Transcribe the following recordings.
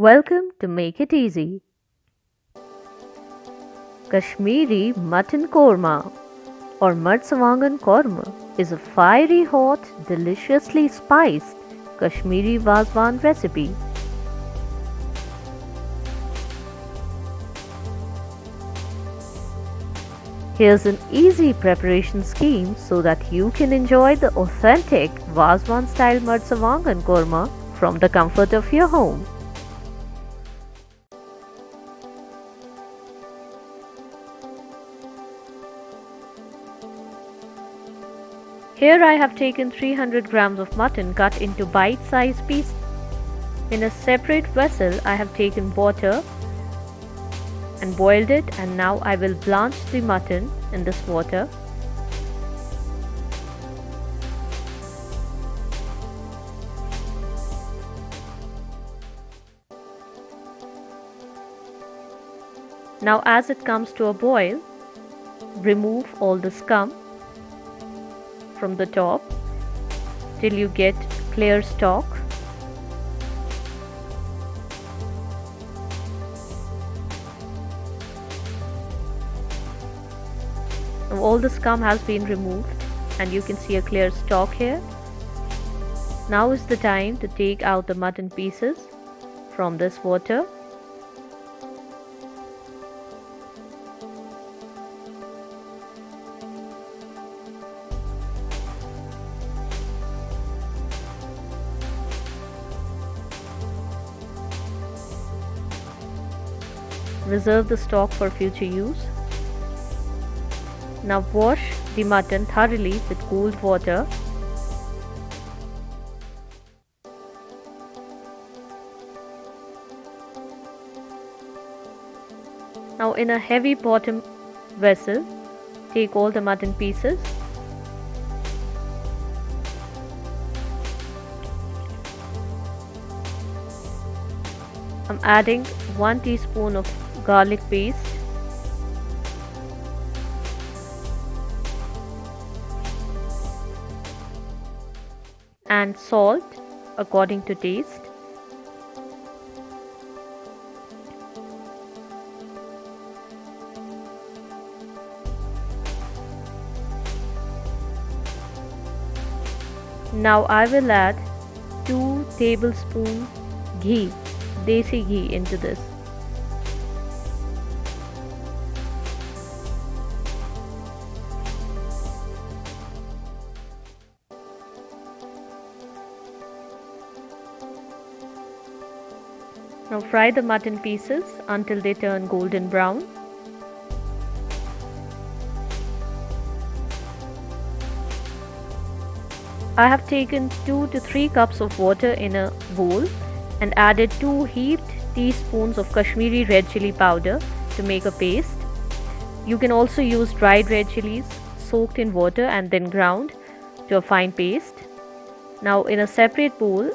Welcome to Make It Easy. Kashmiri Mutton Korma or Marchwangan Korma is a fiery hot, deliciously spiced Kashmiri Wazwan recipe. Here's an easy preparation scheme so that you can enjoy the authentic Wazwan style Marchwangan Korma from the comfort of your home. Here I have taken 300 grams of mutton cut into bite-sized pieces. In a separate vessel I have taken water and boiled it, and now I will blanch the mutton in this water. Now as it comes to a boil, remove all the scum from the top till you get clear stock. Now all the scum has been removed and you can see a clear stock here. Now is the time to take out the mutton pieces from this water. Reserve the stock for future use. Now wash the mutton thoroughly with cold water. Now in a heavy bottom vessel, take all the mutton pieces. I'm adding 1 teaspoon of garlic paste, and salt according to taste. Now I will add 2 tablespoons ghee, desi ghee, into this. Now fry the mutton pieces until they turn golden brown. I have taken 2 to 3 cups of water in a bowl and added 2 heaped teaspoons of Kashmiri red chilli powder to make a paste. You can also use dried red chilies soaked in water and then ground to a fine paste. Now in a separate bowl,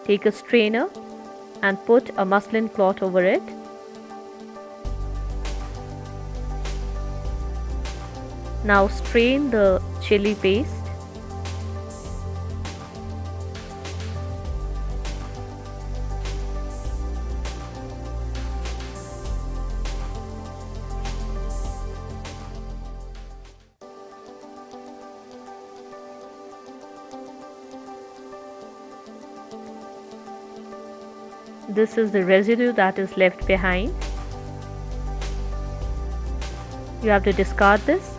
take a strainer and put a muslin cloth over it. Now strain the chili paste. This is the residue that is left behind. You have to discard this.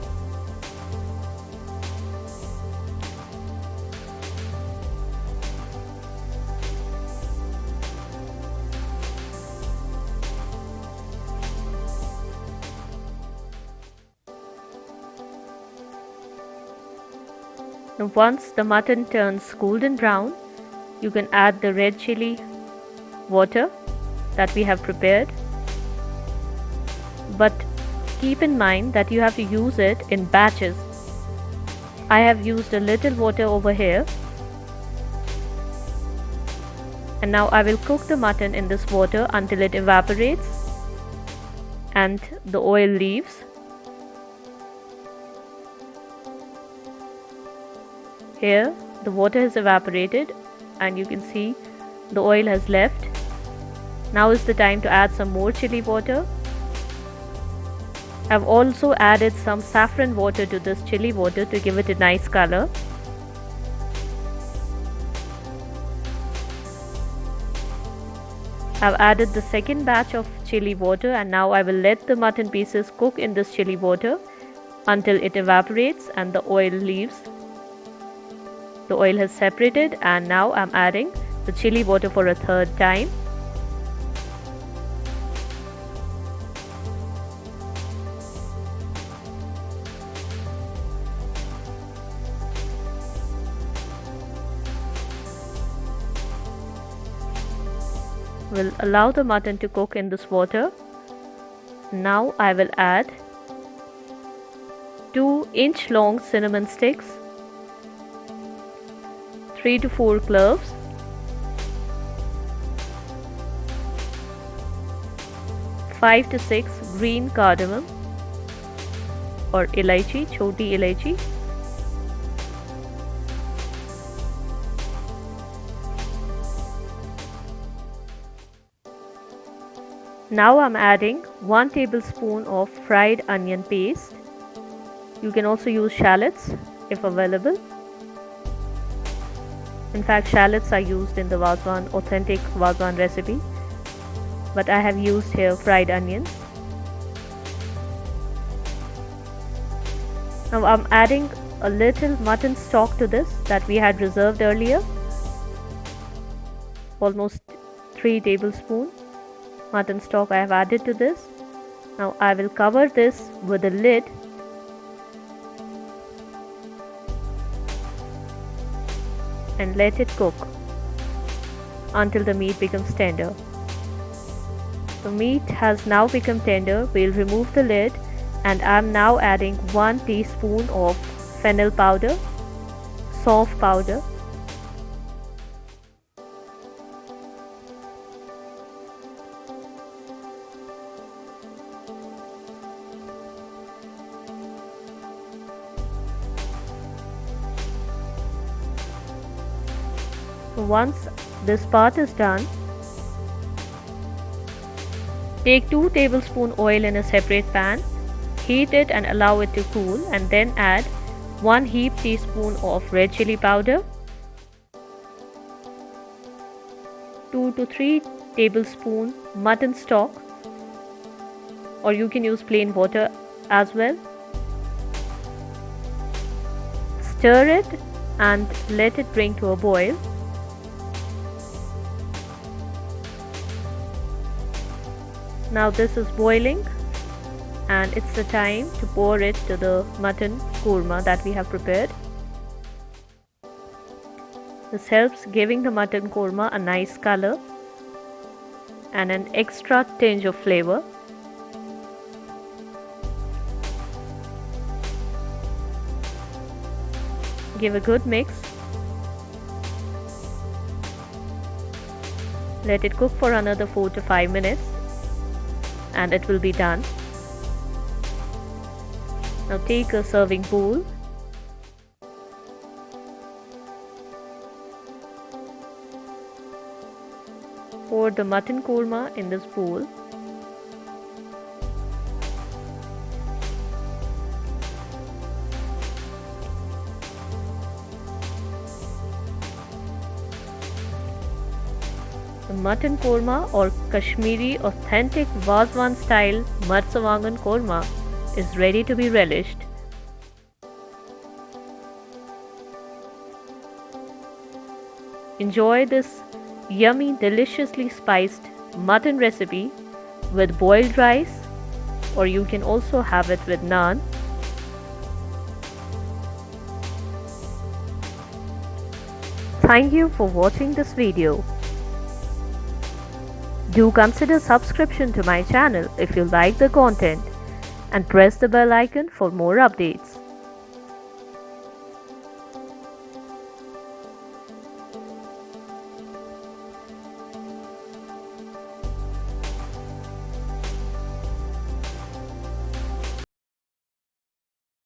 Now once the mutton turns golden brown, you can add the red chili water that we have prepared, but keep in mind that you have to use it in batches. I have used a little water over here, and now I will cook the mutton in this water until it evaporates and the oil leaves. Here the water has evaporated and you can see the oil has left. Now is the time to add some more chili water. I've also added some saffron water to this chili water to give it a nice color. I've added the second batch of chili water, and now I will let the mutton pieces cook in this chili water until it evaporates and the oil leaves. The oil has separated, and now I'm adding the chili water for a third time. We'll allow the mutton to cook in this water. Now I will add 2-inch long cinnamon sticks, 3 to 4 cloves, 5 to 6 green cardamom or elaichi, choti elaichi, now I'm adding 1 tablespoon of fried onion paste. You can also use shallots if available. In fact, shallots are used in the Wazwan, authentic Wazwan recipe, but I have used here fried onions. Now I'm adding a little mutton stock to this that we had reserved earlier, almost 3 tablespoons. Mutton stock I have added to this. Now I will cover this with a lid and let it cook until the meat becomes tender. The meat has now become tender. We'll remove the lid, and I'm now adding 1 teaspoon of fennel powder, soft powder, once this part is done, take 2 tablespoon oil in a separate pan, heat it and allow it to cool, and then add 1 heaped teaspoon of red chili powder, 2 to 3 tablespoon mutton stock, or you can use plain water as well. Stir it and let it bring to a boil. Now this is boiling, and it's the time to pour it to the mutton korma that we have prepared. This helps giving the mutton korma a nice color and an extra tinge of flavor. Give a good mix. Let it cook for another 4 to 5 minutes. And it will be done. Now take a serving bowl. Pour the mutton korma in this bowl. The mutton korma or Kashmiri authentic Wazwan style Marchwangan Korma is ready to be relished. Enjoy this yummy, deliciously spiced mutton recipe with boiled rice, or you can also have it with naan. Thank you for watching this video. Do consider subscription to my channel if you like the content, and press the bell icon for more updates.